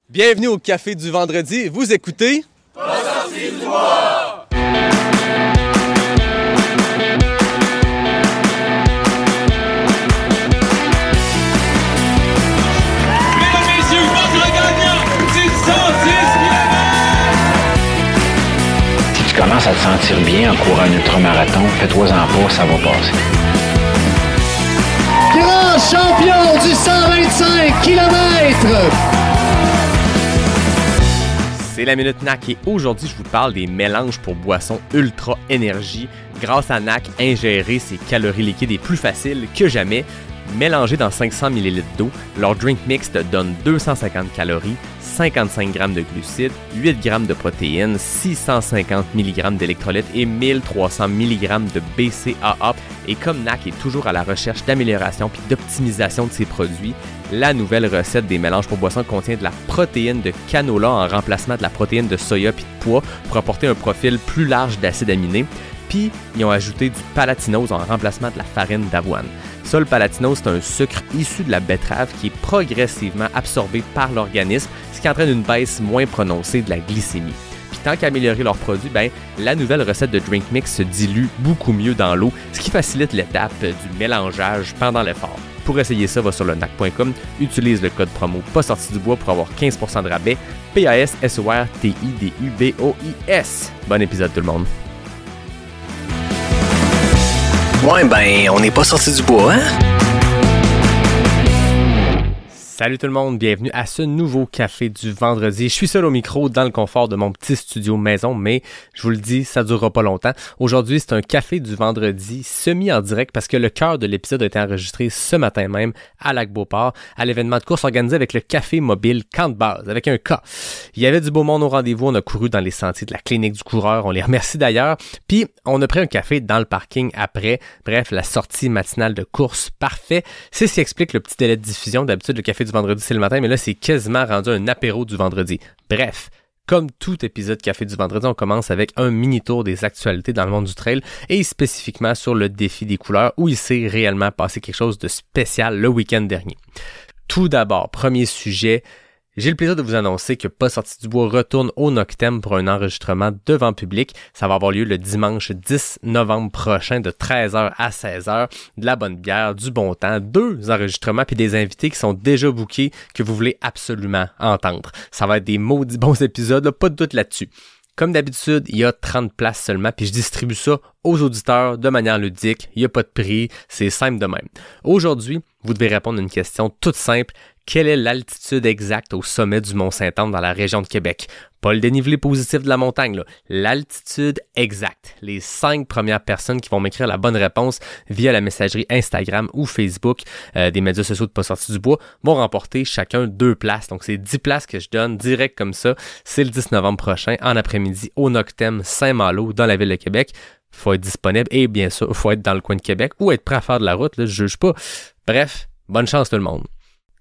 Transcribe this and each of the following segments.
Bienvenue au Café du Vendredi. Vous écoutez... Pas sorti du bois! Mesdames, messieurs, votre gagnant, c'est 110 km! Si tu commences à te sentir bien en courant un ultramarathon, fais-toi-en pas, ça va passer. Grand champion du 125 km! C'est la Minute NAC et aujourd'hui, je vous parle des mélanges pour boissons Ultra Énergie. Grâce à NAC, ingérer ces calories liquides est plus facile que jamais. Mélangés dans 500 ml d'eau, leur drink mix te donne 250 calories, 55 g de glucides, 8 g de protéines, 650 mg d'électrolytes et 1300 mg de BCAA. Et comme NAC est toujours à la recherche d'amélioration puis d'optimisation de ses produits, la nouvelle recette des mélanges pour boissons contient de la protéine de canola en remplacement de la protéine de soya puis de pois pour apporter un profil plus large d'acides aminés. Puis, ils ont ajouté du palatinose en remplacement de la farine d'avoine. Ça, le palatinose, c'est un sucre issu de la betterave qui est progressivement absorbé par l'organisme, ce qui entraîne une baisse moins prononcée de la glycémie. Puis tant qu'améliorer leurs produits, la nouvelle recette de Drink Mix se dilue beaucoup mieux dans l'eau, ce qui facilite l'étape du mélangeage pendant l'effort. Pour essayer ça, va sur le nac.com, utilise le code promo pas sorti du bois pour avoir 15% de rabais, PASSORTIDUBOIS. Bon épisode tout le monde. Ouais, on n'est pas sorti du bois, hein? Salut tout le monde, bienvenue à ce nouveau Café du Vendredi. Je suis seul au micro dans le confort de mon petit studio maison, mais je vous le dis, ça durera pas longtemps. Aujourd'hui, c'est un Café du Vendredi semi en direct parce que le cœur de l'épisode a été enregistré ce matin même à Lac-Beauport, à l'événement de course organisé avec le Café Mobile Camp de Base, avec un K. Il y avait du beau monde au rendez-vous, on a couru dans les sentiers de la clinique du coureur, on les remercie d'ailleurs, puis on a pris un café dans le parking après. Bref, la sortie matinale de course, parfait. C'est ce qui explique le petit délai de diffusion. D'habitude, le Café du Vendredi, c'est le matin, mais là, c'est quasiment rendu un apéro du vendredi. Bref, comme tout épisode Café du Vendredi, on commence avec un mini-tour des actualités dans le monde du trail et spécifiquement sur le défi des couleurs où il s'est réellement passé quelque chose de spécial le week-end dernier. Tout d'abord, premier sujet, j'ai le plaisir de vous annoncer que Pas sorti du bois retourne au Noctem pour un enregistrement devant public. Ça va avoir lieu le dimanche 10 novembre prochain de 13h à 16h. De la bonne bière, du bon temps, 2 enregistrements puis des invités qui sont déjà bookés que vous voulez absolument entendre. Ça va être des maudits bons épisodes, là, pas de doute là-dessus. Comme d'habitude, il y a 30 places seulement, puis je distribue ça aux auditeurs de manière ludique. Il n'y a pas de prix, c'est simple de même. Aujourd'hui, vous devez répondre à une question toute simple. Quelle est l'altitude exacte au sommet du Mont-Saint-Anne dans la région de Québec? Pas le dénivelé positif de la montagne, là. L'altitude exacte. Les 5 premières personnes qui vont m'écrire la bonne réponse via la messagerie Instagram ou Facebook des médias sociaux de Pas sorti du bois vont remporter chacun 2 places. Donc, c'est 10 places que je donne direct comme ça. C'est le 10 novembre prochain, en après-midi, au Noctem Saint-Malo, dans la ville de Québec. Faut être disponible et bien sûr, faut être dans le coin de Québec ou être prêt à faire de la route, là, je juge pas. Bref, bonne chance tout le monde.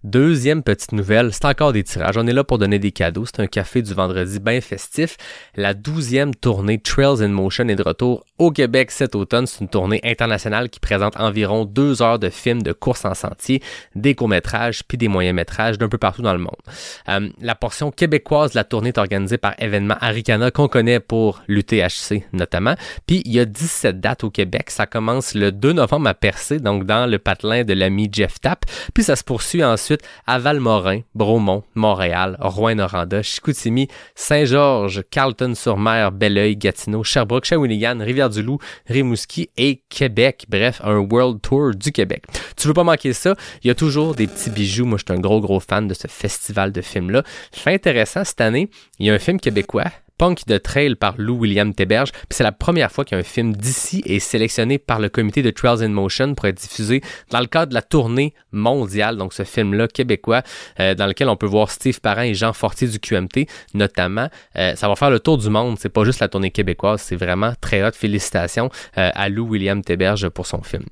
Deuxième petite nouvelle, c'est encore des tirages. On est là pour donner des cadeaux. C'est un café du vendredi bien festif. La 12e tournée Trails in Motion est de retour au Québec cet automne. C'est une tournée internationale qui présente environ 2 heures de films de course en sentier, des courts-métrages puis des moyens-métrages d'un peu partout dans le monde. La portion québécoise de la tournée est organisée par Événement Aricana qu'on connaît pour l'UTHC notamment. Puis il y a 17 dates au Québec. Ça commence le 2 novembre à Percé, donc dans le patelin de l'ami Jeff Tapp. Puis ça se poursuit ensuite à Valmorin, Bromont, Montréal, Rouyn-Noranda, Chicoutimi, Saint-Georges, Carleton-sur-Mer, Belleuil, Gatineau, Sherbrooke, Shawinigan, Rivière-du-Loup, Rimouski et Québec. Bref, un World Tour du Québec. Tu veux pas manquer ça? Il y a toujours des petits bijoux. Moi, je suis un gros fan de ce festival de films-là. C'est intéressant, cette année, il y a un film québécois, Punk de Trail par Lou William Théberge. Puis c'est la première fois qu'un film d'ici est sélectionné par le comité de Trails in Motion pour être diffusé dans le cadre de la tournée mondiale. Donc ce film-là québécois dans lequel on peut voir Steve Parent et Jean Fortier du QMT notamment. Ça va faire le tour du monde. C'est pas juste la tournée québécoise. C'est vraiment très hot. Félicitations à Lou William Théberge pour son film.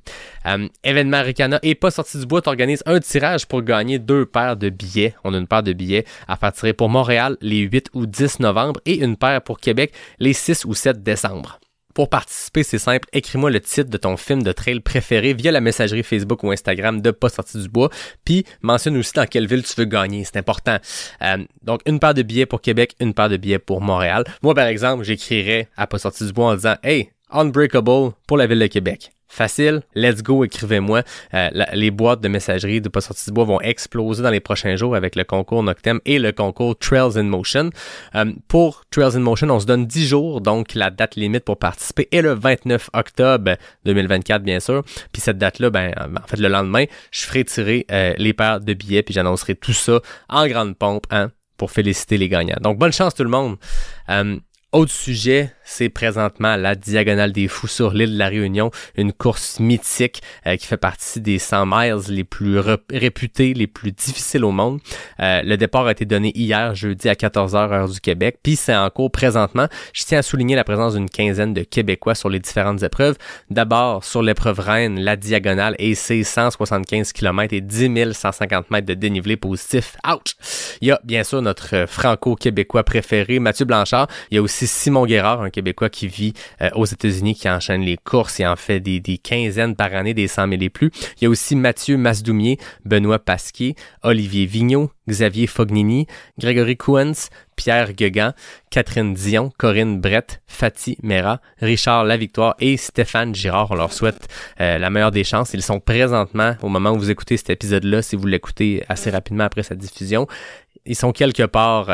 Événement Aricana et Pas sorti du bois t'organise un tirage pour gagner 2 paires de billets. On a une paire de billets à faire tirer pour Montréal les 8 ou 10 novembre et une paire pour Québec les 6 ou 7 décembre. Pour participer, c'est simple, écris-moi le titre de ton film de trail préféré via la messagerie Facebook ou Instagram de Pas sorti du bois, puis mentionne aussi dans quelle ville tu veux gagner, c'est important. Donc, une paire de billets pour Québec, une paire de billets pour Montréal. Moi, par exemple, j'écrirais à Pas sorti du bois en disant « Hey, Unbreakable pour la ville de Québec ». Facile, let's go, écrivez-moi. Les boîtes de messagerie de Pas sorti du bois vont exploser dans les prochains jours avec le concours Noctem et le concours Trails in Motion. Pour Trails in Motion, on se donne 10 jours, donc la date limite pour participer est le 29 octobre 2024, bien sûr. Puis cette date-là, en fait, le lendemain, je ferai tirer les paires de billets puis j'annoncerai tout ça en grande pompe pour féliciter les gagnants. Donc, bonne chance tout le monde. Autre sujet, c'est présentement la Diagonale des Fous sur l'île de la Réunion, une course mythique qui fait partie des 100 miles les plus réputés, les plus difficiles au monde. Le départ a été donné hier, jeudi à 14h, heure du Québec, puis c'est en cours présentement. Je tiens à souligner la présence d'une quinzaine de Québécois sur les différentes épreuves. D'abord, sur l'épreuve reine, la Diagonale et ses 175 km et 10 150 mètres de dénivelé positif. Ouch! Il y a bien sûr notre franco-québécois préféré, Mathieu Blanchard. Il y a aussi Simon Guérard, un Québécois qui vit aux États-Unis, qui enchaîne les courses et en fait des quinzaines par année, des 100 000 et plus. Il y a aussi Mathieu Masdoumier, Benoît Pasquier, Olivier Vigneault, Xavier Fognini, Grégory Coens, Pierre Guegan, Catherine Dion, Corinne Brett, Fatih Mera, Richard Lavictoire et Stéphane Girard. On leur souhaite la meilleure des chances. Ils sont présentement, au moment où vous écoutez cet épisode-là, si vous l'écoutez assez rapidement après sa diffusion, ils sont quelque part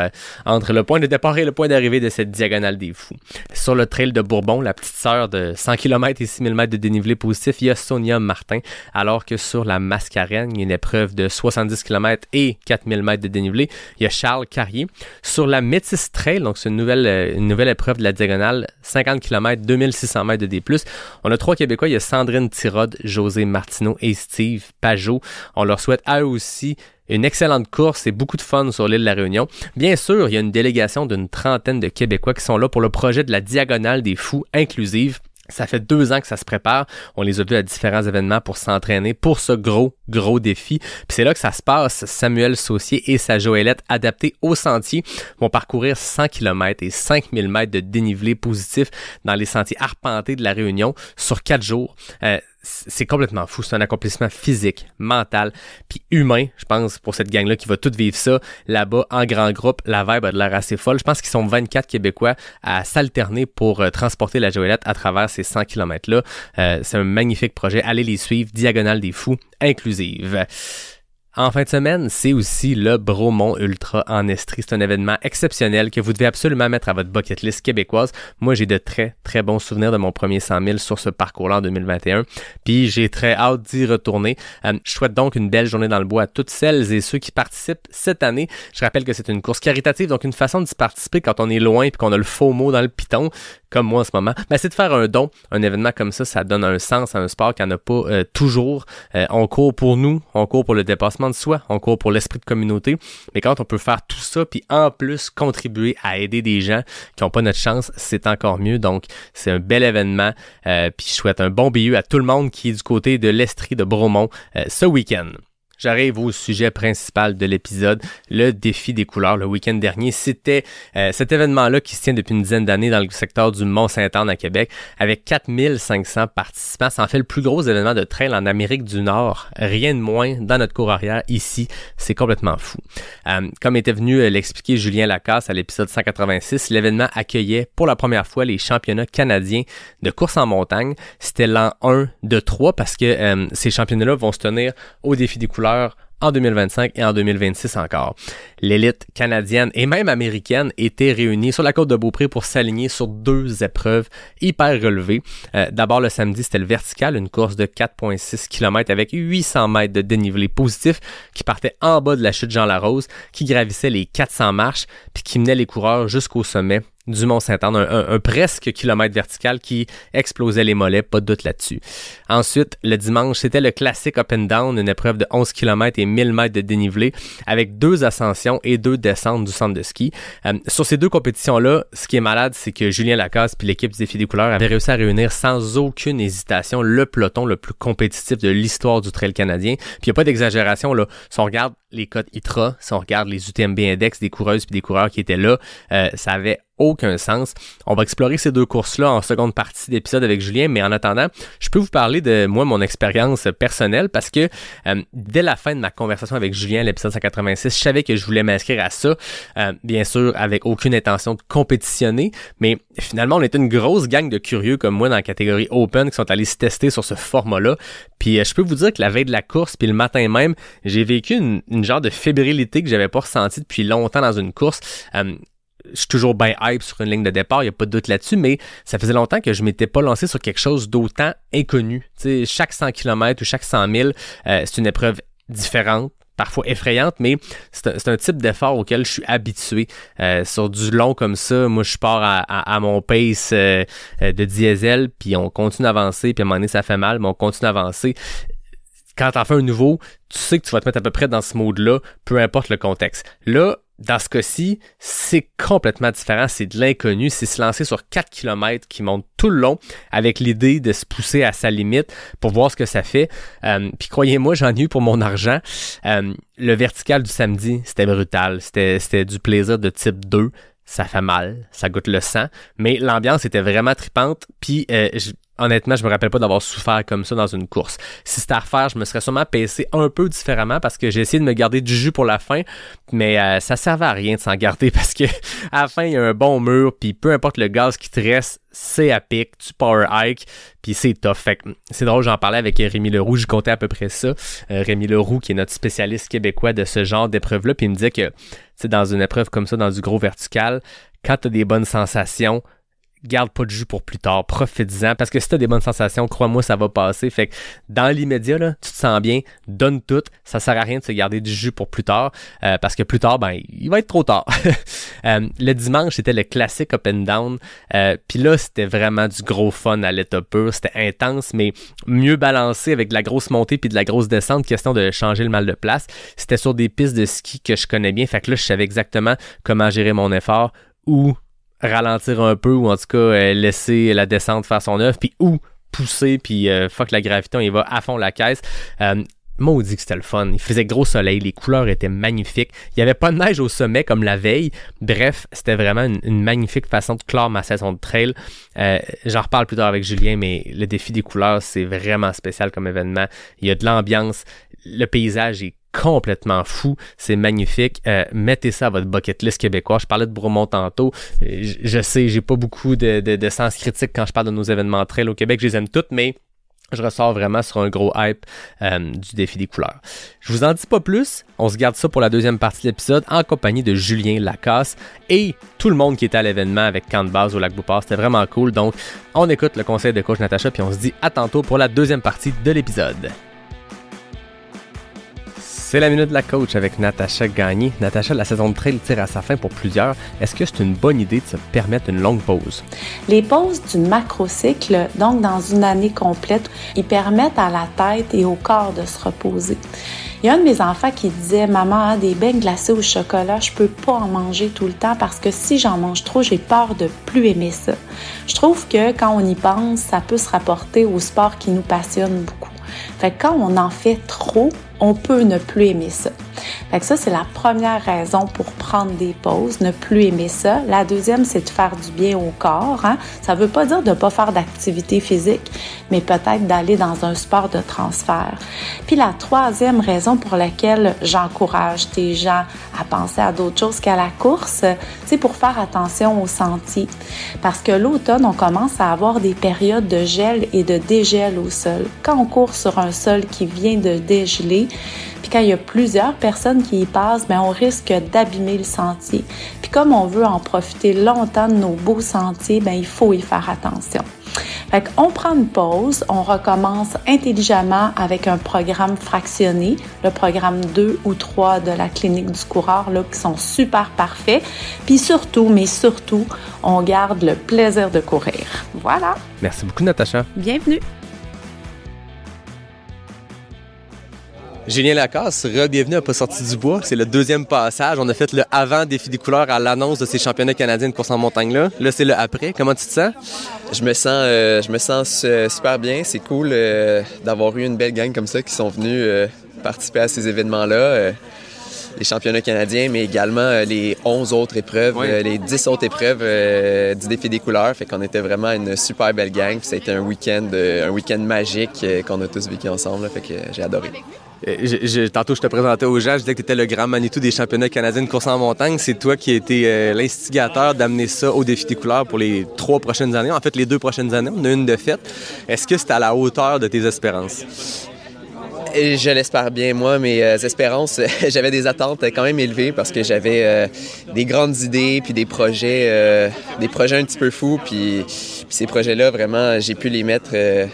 entre le point de départ et le point d'arrivée de cette Diagonale des Fous. Sur le trail de Bourbon, la petite sœur de 100 km et 6000 mètres de dénivelé positif, il y a Sonia Martin, alors que sur la Mascarène, il y a une épreuve de 70 km et 4000 mètres de dénivelé, il y a Charles Carrier. Sur la Métis Trail, donc c'est une nouvelle épreuve de la Diagonale, 50 km, 2600 mètres de D+. On a 3 Québécois, il y a Sandrine Tirode, José Martineau et Steve Pajot. On leur souhaite à eux aussi une excellente course et beaucoup de fun sur l'île de la Réunion. Bien sûr, il y a une délégation d'une trentaine de Québécois qui sont là pour le projet de la Diagonale des Fous inclusive. Ça fait 2 ans que ça se prépare. On les a vus à différents événements pour s'entraîner pour ce gros défi. Puis c'est là que ça se passe. Samuel Saucier et sa Joëlette, adaptés au sentier, vont parcourir 100 km et 5000 mètres de dénivelé positif dans les sentiers arpentés de la Réunion sur 4 jours. C'est complètement fou. C'est un accomplissement physique, mental, puis humain, je pense, pour cette gang-là qui va tout vivre ça là-bas en grand groupe. La vibe a de l'air assez folle. Je pense qu'ils sont 24 Québécois à s'alterner pour transporter la Joëlette à travers ces 100 km-là. C'est un magnifique projet. Allez les suivre. Diagonale des Fous inclusive. En fin de semaine, c'est aussi le Bromont Ultra en Estrie. C'est un événement exceptionnel que vous devez absolument mettre à votre bucket list québécoise. Moi, j'ai de très, très bons souvenirs de mon premier 100 000 sur ce parcours-là en 2021. Puis, j'ai très hâte d'y retourner. Je souhaite donc une belle journée dans le bois à toutes celles et ceux qui participent cette année. Je rappelle que c'est une course caritative, donc une façon d'y participer quand on est loin et qu'on a le faux mot dans le piton, comme moi en ce moment. C'est de faire un don. Un événement comme ça donne un sens à un sport qui n'en a pas toujours. On court pour nous, on court pour le dépassement de soi, on court pour l'esprit de communauté, mais quand on peut faire tout ça puis en plus contribuer à aider des gens qui n'ont pas notre chance, c'est encore mieux. Donc c'est un bel événement, puis je souhaite un bon BU à tout le monde qui est du côté de l'Estrie de Bromont ce week-end. J'arrive au sujet principal de l'épisode, le défi des couleurs. Le week-end dernier, c'était cet événement-là qui se tient depuis une dizaine d'années dans le secteur du Mont-Sainte-Anne à Québec, avec 4500 participants. Ça en fait le plus gros événement de trail en Amérique du Nord. Rien de moins dans notre cour arrière ici. C'est complètement fou. Comme était venu l'expliquer Julien Lacasse à l'épisode 186, l'événement accueillait pour la première fois les championnats canadiens de course en montagne. C'était l'an 1 de 3 parce que ces championnats-là vont se tenir au défi des couleurs en 2025 et en 2026 encore. L'élite canadienne et même américaine était réunie sur la côte de Beaupré pour s'aligner sur 2 épreuves hyper relevées. D'abord, le samedi, c'était le vertical, une course de 4,6 km avec 800 mètres de dénivelé positif qui partait en bas de la chute Jean-Larose, qui gravissait les 400 marches puis qui menait les coureurs jusqu'au sommet du Mont-Sainte-Anne, un presque kilomètre vertical qui explosait les mollets, pas de doute là-dessus. Ensuite, le dimanche, c'était le classique up and down, une épreuve de 11 km et 1000 mètres de dénivelé avec 2 ascensions et 2 descentes du centre de ski. Sur ces 2 compétitions-là, ce qui est malade, c'est que Julien Lacasse puis l'équipe du Défi des couleurs avaient réussi à réunir sans aucune hésitation le peloton le plus compétitif de l'histoire du trail canadien. Puis il n'y a pas d'exagération, là. Si on regarde les cotes ITRA, si on regarde les UTMB Index des coureuses et des coureurs qui étaient là, ça avait aucun sens. On va explorer ces deux courses-là en seconde partie d'épisode avec Julien, mais en attendant, je peux vous parler de moi, mon expérience personnelle, parce que dès la fin de ma conversation avec Julien, l'épisode 186, je savais que je voulais m'inscrire à ça, bien sûr avec aucune intention de compétitionner, mais finalement, on était une grosse gang de curieux comme moi dans la catégorie Open qui sont allés se tester sur ce format-là, puis je peux vous dire que la veille de la course, puis le matin même, j'ai vécu une genre de fébrilité que j'avais pas ressentie depuis longtemps dans une course. Je suis toujours bien hype sur une ligne de départ, il n'y a pas de doute là-dessus, mais ça faisait longtemps que je m'étais pas lancé sur quelque chose d'autant inconnu. Tu sais, chaque 100 km ou chaque 100 000, c'est une épreuve différente, parfois effrayante, mais c'est un type d'effort auquel je suis habitué. Sur du long comme ça, moi je pars à mon pace de diesel, puis on continue d'avancer, puis à un moment donné ça fait mal, mais on continue d'avancer. Quand t'en fais un nouveau, tu sais que tu vas te mettre à peu près dans ce mode-là, peu importe le contexte. Là, dans ce cas-ci, c'est complètement différent, c'est de l'inconnu, c'est se lancer sur 4 km qui monte tout le long avec l'idée de se pousser à sa limite pour voir ce que ça fait. Puis croyez-moi, j'en ai eu pour mon argent. Le vertical du samedi, c'était brutal, c'était du plaisir de type 2. Ça fait mal, ça goûte le sang, mais l'ambiance était vraiment tripante, puis honnêtement, je me rappelle pas d'avoir souffert comme ça dans une course. Si c'était à refaire, je me serais sûrement pacé un peu différemment parce que j'ai essayé de me garder du jus pour la fin, mais ça servait à rien de s'en garder parce que à la fin, il y a un bon mur, puis peu importe le gaz qui te reste, c'est à pic, tu power hike, puis c'est tough. Fait que c'est drôle, j'en parlais avec Rémi Leroux, je comptais à peu près ça. Rémi Leroux, qui est notre spécialiste québécois de ce genre d'épreuve-là, puis il me disait que, tu sais, dans une épreuve comme ça, dans du gros vertical, quand t'as des bonnes sensations, garde pas de jus pour plus tard, profite-en, parce que si t'as des bonnes sensations, crois-moi, ça va passer. Fait que dans l'immédiat, là, tu te sens bien, donne tout, ça sert à rien de se garder du jus pour plus tard, parce que plus tard, ben, il va être trop tard. Le dimanche, c'était le classique up and down, puis là, c'était vraiment du gros fun à l'état pur, c'était intense, mais mieux balancé avec de la grosse montée puis de la grosse descente, question de changer le mal de place. C'était sur des pistes de ski que je connais bien, fait que là, je savais exactement comment gérer mon effort, ou ralentir un peu, ou en tout cas laisser la descente faire son œuvre, puis ou pousser, puis fuck la gravité, on y va à fond la caisse. Maudit que c'était le fun. Il faisait gros soleil, les couleurs étaient magnifiques. Il n'y avait pas de neige au sommet comme la veille. Bref, c'était vraiment une magnifique façon de clore ma saison de trail. J'en reparle plus tard avec Julien, mais le défi des couleurs, c'est vraiment spécial comme événement. Il y a de l'ambiance. Le paysage est complètement fou, c'est magnifique. Mettez ça à votre bucket list québécois. Je parlais de Bromont tantôt. Je sais, j'ai pas beaucoup de sens critique quand je parle de nos événements trail au Québec. Je les aime toutes, mais je ressors vraiment sur un gros hype du défi des couleurs. Je vous en dis pas plus. On se garde ça pour la deuxième partie de l'épisode en compagnie de Julien Lacasse et tout le monde qui était à l'événement avec Camp de base au Lac-Beauport. C'était vraiment cool. Donc, on écoute le conseil de coach Natacha puis on se dit à tantôt pour la deuxième partie de l'épisode. C'est la minute de la coach avec Natacha Gagné. Natacha, la saison de trail tire à sa fin pour plusieurs. Est-ce que c'est une bonne idée de se permettre une longue pause? Les pauses du macrocycle, donc dans une année complète, ils permettent à la tête et au corps de se reposer. Il y a un de mes enfants qui disait « Maman, des beignes glacés au chocolat, je peux pas en manger tout le temps parce que si j'en mange trop, j'ai peur de plus aimer ça. » Je trouve que quand on y pense, ça peut se rapporter au sport qui nous passionne beaucoup. Fait que quand on en fait trop, on peut ne plus aimer ça. Fait que ça, c'est la première raison pour prendre des pauses, ne plus aimer ça. La deuxième, c'est de faire du bien au corps. Ça ne veut pas dire de ne pas faire d'activité physique, mais peut-être d'aller dans un sport de transfert. Puis la troisième raison pour laquelle j'encourage des gens à penser à d'autres choses qu'à la course, c'est pour faire attention aux sentiers. Parce que l'automne, on commence à avoir des périodes de gel et de dégel au sol. Quand on court sur un sol qui vient de dégeler, puis quand il y a plusieurs personnes qui y passent, bien, on risque d'abîmer le sentier. Puis comme on veut en profiter longtemps de nos beaux sentiers, bien, il faut y faire attention. Fait qu'on prend une pause, on recommence intelligemment avec un programme fractionné, le programme 2 ou 3 de la clinique du coureur, là, qui sont super parfaits. Puis surtout, mais surtout, on garde le plaisir de courir. Voilà. Merci beaucoup, Natacha. Bienvenue. Julien Lacasse, bienvenue à Pas sorti du bois. C'est le deuxième passage. On a fait le avant défi des couleurs à l'annonce de ces championnats canadiens de course en montagne-là. Là, c'est le après. Comment tu te sens? Je me sens super bien. C'est cool d'avoir eu une belle gang comme ça qui sont venus participer à ces événements-là. les championnats canadiens, mais également les 11 autres épreuves, les 10 autres épreuves du défi des couleurs. Fait qu'on était vraiment une super belle gang. Puis ça a été un week-end magique qu'on a tous vécu ensemble. Là, fait que j'ai adoré. Tantôt, je te présentais aux gens, je disais que tu étais le grand Manitou des championnats canadiens de course en montagne. C'est toi qui as été l'instigateur d'amener ça au défi des couleurs pour les 3 prochaines années. En fait, les 2 prochaines années, on a une de faite. Est-ce que c'était à la hauteur de tes espérances? Je l'espère bien. Moi, mes espérances, j'avais des attentes quand même élevées parce que j'avais des grandes idées puis des projets un petit peu fous. Puis ces projets-là, vraiment, j'ai pu les mettre,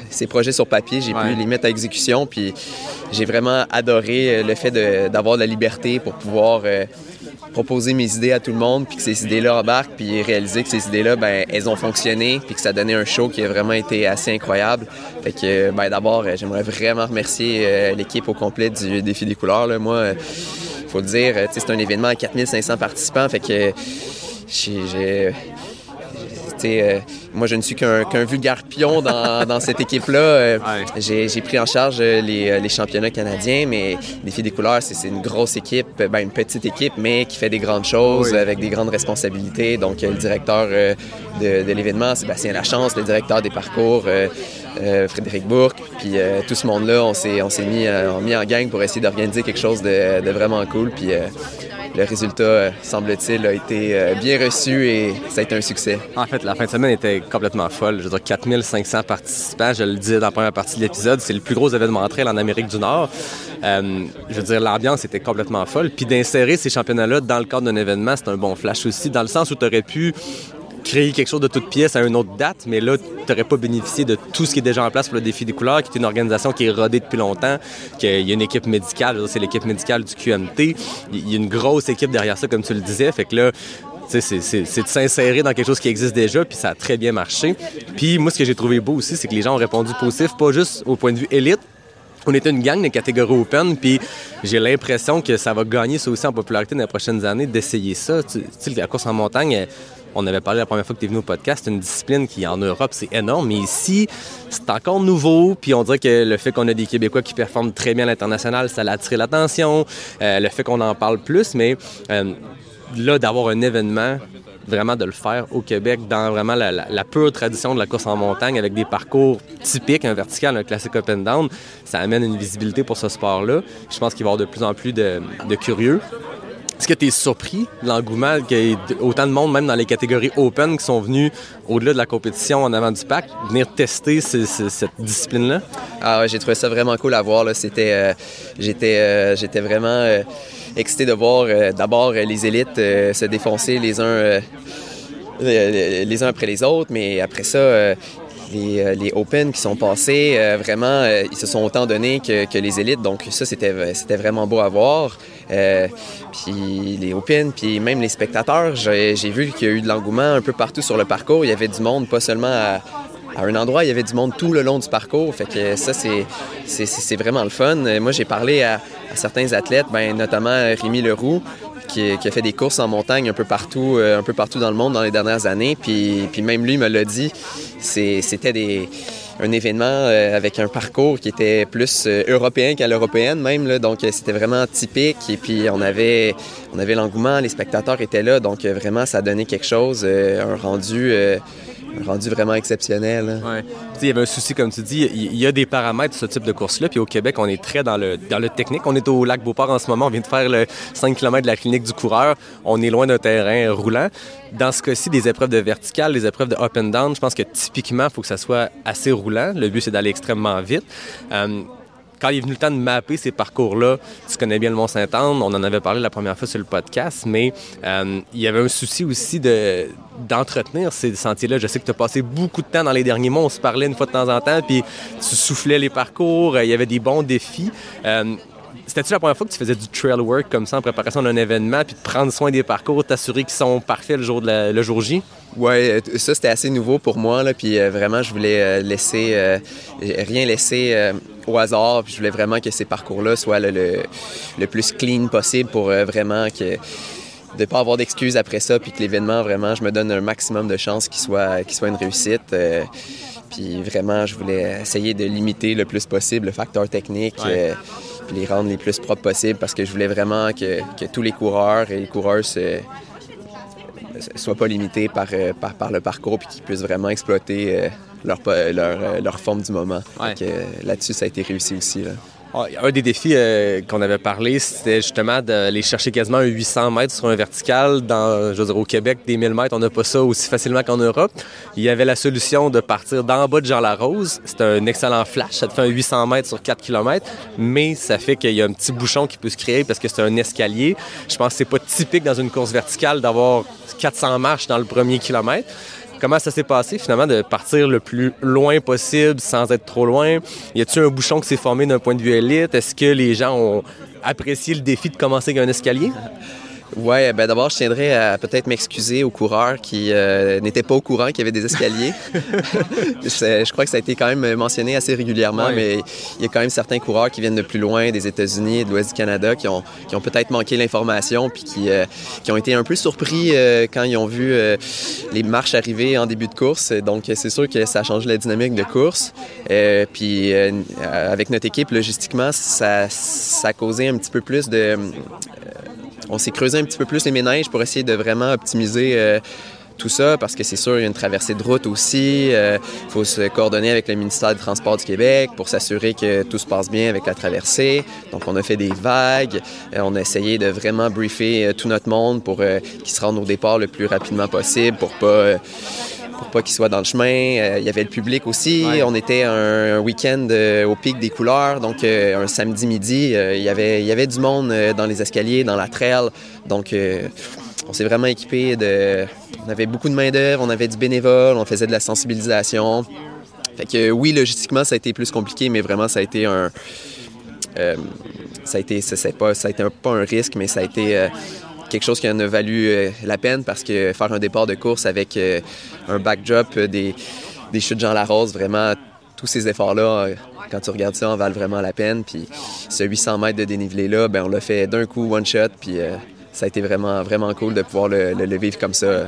ces projets sur papier, j'ai pu les mettre à exécution. Puis j'ai vraiment adoré le fait d'avoir de la liberté pour pouvoir proposer mes idées à tout le monde, puis que ces idées-là embarquent, puis réaliser que ces idées-là, ben elles ont fonctionné, puis que ça a donné un show qui a vraiment été assez incroyable. Fait que, ben d'abord, j'aimerais vraiment remercier l'équipe au complet du Défi des couleurs. Là. Moi, faut le dire, c'est un événement à 4500 participants, fait que moi, je ne suis qu'un vulgaire pion dans cette équipe-là. J'ai pris en charge les championnats canadiens, mais Défi des couleurs, c'est une grosse équipe, une petite équipe, mais qui fait des grandes choses avec des grandes responsabilités. Donc, le directeur de l'événement, Sébastien Lachance, le directeur des parcours, Frédéric Bourque, puis tout ce monde-là, on s'est mis en gang pour essayer d'organiser quelque chose de vraiment cool. Puis le résultat, semble-t-il, a été bien reçu et ça a été un succès. En fait, la fin de semaine était complètement folle. Je veux dire, 4500 participants, je le disais dans la première partie de l'épisode, c'est le plus gros événement trail en Amérique du Nord. Je veux dire, l'ambiance était complètement folle. Puis d'insérer ces championnats-là dans le cadre d'un événement, c'est un bon flash aussi, dans le sens où tu aurais pu créer quelque chose de toute pièce à une autre date, mais là, tu n'aurais pas bénéficié de tout ce qui est déjà en place pour le Défi des couleurs, qui est une organisation qui est rodée depuis longtemps, qu'il y a une équipe médicale, c'est l'équipe médicale du QMT, il y a une grosse équipe derrière ça, comme tu le disais, fait que là, c'est de s'insérer dans quelque chose qui existe déjà, puis ça a très bien marché. Puis moi, ce que j'ai trouvé beau aussi, c'est que les gens ont répondu positif, pas juste au point de vue élite. On était une gang de catégorie open, puis j'ai l'impression que ça va gagner ça aussi en popularité dans les prochaines années, d'essayer ça. Tu sais, la course en montagne, on avait parlé la première fois que tu es venu au podcast, c'est une discipline qui, en Europe, c'est énorme, mais ici, c'est encore nouveau, puis on dirait que le fait qu'on a des Québécois qui performent très bien à l'international, ça a attiré l'attention, le fait qu'on en parle plus, mais là, d'avoir un événement, vraiment de le faire au Québec dans vraiment la pure tradition de la course en montagne avec des parcours typiques, un vertical, un classique up and down, ça amène une visibilité pour ce sport-là. Je pense qu'il va y avoir de plus en plus de curieux. Est-ce que tu es surpris de l'engouement qu'il y ait autant de monde, même dans les catégories open, qui sont venus au-delà de la compétition en avant du pack, venir tester cette discipline-là? Ah ouais, j'ai trouvé ça vraiment cool à voir. Là. J'étais vraiment excité de voir d'abord les élites se défoncer les uns après les autres, mais après ça... Les Open qui sont passés, vraiment, ils se sont autant donnés que les élites. Donc ça, c'était vraiment beau à voir. Puis les Open, puis même les spectateurs, j'ai vu qu'il y a eu de l'engouement un peu partout sur le parcours. Il y avait du monde, pas seulement à un endroit, il y avait du monde tout le long du parcours. Fait que ça, c'est vraiment le fun. Moi, j'ai parlé à certains athlètes, notamment Rémi Leroux, qui a fait des courses en montagne un peu partout dans le monde dans les dernières années. Puis même lui me l'a dit, c'était un événement avec un parcours qui était plus européen qu'à l'européenne même. Là. Donc c'était vraiment typique. Et puis on avait l'engouement, les spectateurs étaient là. Donc vraiment, ça donnait quelque chose, un rendu vraiment exceptionnel. Ouais. Il y avait un souci, comme tu dis, il y a des paramètres de ce type de course-là, puis au Québec, on est très dans le technique. On est au lac Beauport en ce moment, on vient de faire le 5 km de la clinique du coureur, on est loin d'un terrain roulant. Dans ce cas-ci, des épreuves de vertical, des épreuves de up and down, je pense que typiquement, il faut que ça soit assez roulant. Le but, c'est d'aller extrêmement vite. Quand il est venu le temps de mapper ces parcours-là, tu connais bien le Mont-Saint-Anne, on en avait parlé la première fois sur le podcast, mais il y avait un souci aussi d'entretenir ces sentiers-là. Je sais que tu as passé beaucoup de temps dans les derniers mois, on se parlait une fois de temps en temps, puis tu soufflais les parcours, il y avait des bons défis. C'était-tu la première fois que tu faisais du trail work comme ça en préparation d'un événement, puis de prendre soin des parcours, t'assurer qu'ils sont parfaits le jour J? Oui, ça, c'était assez nouveau pour moi, là, puis vraiment, je voulais rien laisser au hasard, puis je voulais vraiment que ces parcours-là soient le plus clean possible pour vraiment de ne pas avoir d'excuses après ça, puis que l'événement, vraiment, je me donne un maximum de chances qu'il soit une réussite. Puis vraiment, je voulais essayer de limiter le plus possible le facteur technique. puis les rendre les plus propres possibles parce que je voulais vraiment que tous les coureurs et les coureuses soient pas limités par le parcours puis qu'ils puissent vraiment exploiter leur forme du moment. Ouais. Donc, là-dessus, ça a été réussi aussi. Là. Un des défis qu'on avait parlé, c'était justement d'aller chercher quasiment un 800 mètres sur un vertical. Au Québec, des 1000 mètres, on n'a pas ça aussi facilement qu'en Europe. Il y avait la solution de partir d'en bas de Jean-Larose. C'est un excellent flash. Ça te fait un 800 mètres sur 4 km, mais ça fait qu'il y a un petit bouchon qui peut se créer parce que c'est un escalier. Je pense que c'est pas typique dans une course verticale d'avoir 400 marches dans le premier kilomètre. Comment ça s'est passé, finalement, de partir le plus loin possible sans être trop loin? Y a-t-il un bouchon qui s'est formé d'un point de vue élite? Est-ce que les gens ont apprécié le défi de commencer avec un escalier? Oui, d'abord, je tiendrais à peut-être m'excuser aux coureurs qui n'étaient pas au courant qu'il y avait des escaliers. Je crois que ça a été quand même mentionné assez régulièrement, mais il y a quand même certains coureurs qui viennent de plus loin, des États-Unis et de l'Ouest du Canada, qui ont peut-être manqué l'information puis qui ont été un peu surpris quand ils ont vu les marches arriver en début de course. Donc, c'est sûr que ça a changé la dynamique de course. Puis, avec notre équipe, logistiquement, ça a causé un petit peu plus de... On s'est creusé un petit peu plus les méninges pour essayer de vraiment optimiser tout ça, parce que c'est sûr, il y a une traversée de route aussi. Il faut se coordonner avec le ministère des Transports du Québec pour s'assurer que tout se passe bien avec la traversée. Donc, on a fait des vagues. On a essayé de vraiment briefer tout notre monde pour qu'ils se rendent au départ le plus rapidement possible, pour pas qu'ils soient dans le chemin. Il y avait le public aussi. Ouais. On était un week-end au pic des couleurs. Donc, un samedi midi, il y avait du monde dans les escaliers, dans la trail. Donc, on s'est vraiment équipé On avait beaucoup de main-d'œuvre, on avait du bénévole, on faisait de la sensibilisation. Fait que oui, logistiquement, ça a été plus compliqué, mais vraiment, ça a été pas un risque, mais ça a été... quelque chose qui en a valu la peine parce que faire un départ de course avec un backdrop des chutes Jean-Larose, vraiment, tous ces efforts-là, quand tu regardes ça, en valent vraiment la peine. Puis ce 800 mètres de dénivelé-là, on l'a fait d'un coup, one shot, puis ça a été vraiment, vraiment cool de pouvoir le vivre comme ça.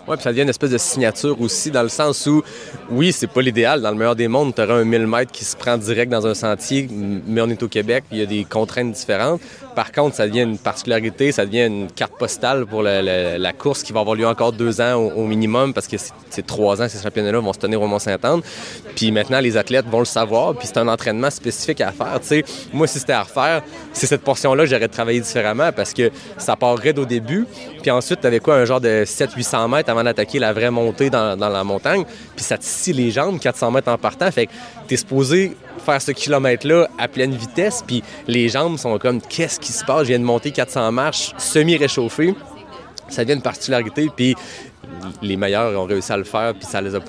Oui, puis ça devient une espèce de signature aussi, dans le sens où, oui, c'est pas l'idéal. Dans le meilleur des mondes, tu aurais un 1000 mètres qui se prend direct dans un sentier, mais on est au Québec, puis il y a des contraintes différentes. Par contre, ça devient une particularité, ça devient une carte postale pour la course qui va avoir lieu encore 2 ans au minimum, parce que c'est 3 ans, ces championnats-là vont se tenir au Mont-Saint-Anne. Puis maintenant, les athlètes vont le savoir, puis c'est un entraînement spécifique à faire. Tu sais, moi, si c'était à refaire, c'est cette portion-là que j'aurais travaillé différemment, parce que ça part raide au début, puis ensuite, tu avais quoi, un genre de 700-800 mètres avant d'attaquer la vraie montée dans la montagne, puis ça te scie les jambes, 400 mètres en partant, fait que t'es supposé faire ce kilomètre-là à pleine vitesse, puis les jambes sont comme, qu'est-ce qui se passe? Je viens de monter 400 marches semi-réchauffées. Ça devient une particularité, puis les meilleurs ont réussi à le faire, puis ça les a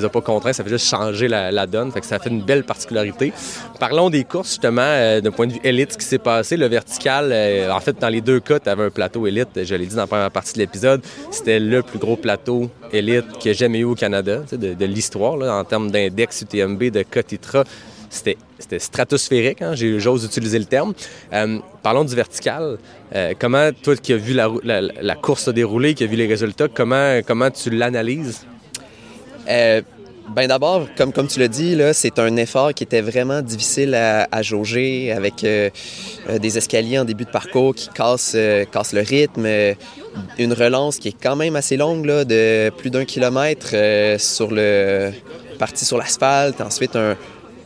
pas contraints, ça fait juste changer la donne, fait que ça fait une belle particularité. Parlons des courses, justement, d'un point de vue élite, ce qui s'est passé, le vertical, en fait, dans les 2 cas, tu avais un plateau élite, je l'ai dit dans la première partie de l'épisode, c'était le plus gros plateau élite qu'il y a jamais eu au Canada, de l'histoire, là, en termes d'index UTMB, de Cotitra. C'était stratosphérique, hein, j'ose utiliser le terme. Parlons du vertical. Comment, toi qui as vu la course se dérouler, qui as vu les résultats, comment tu l'analyses? D'abord, comme tu l'as dit, là, c'est un effort qui était vraiment difficile à jauger avec des escaliers en début de parcours qui cassent le rythme. Une relance qui est quand même assez longue, là, de plus d'1 kilomètre partie sur l'asphalte. Ensuite,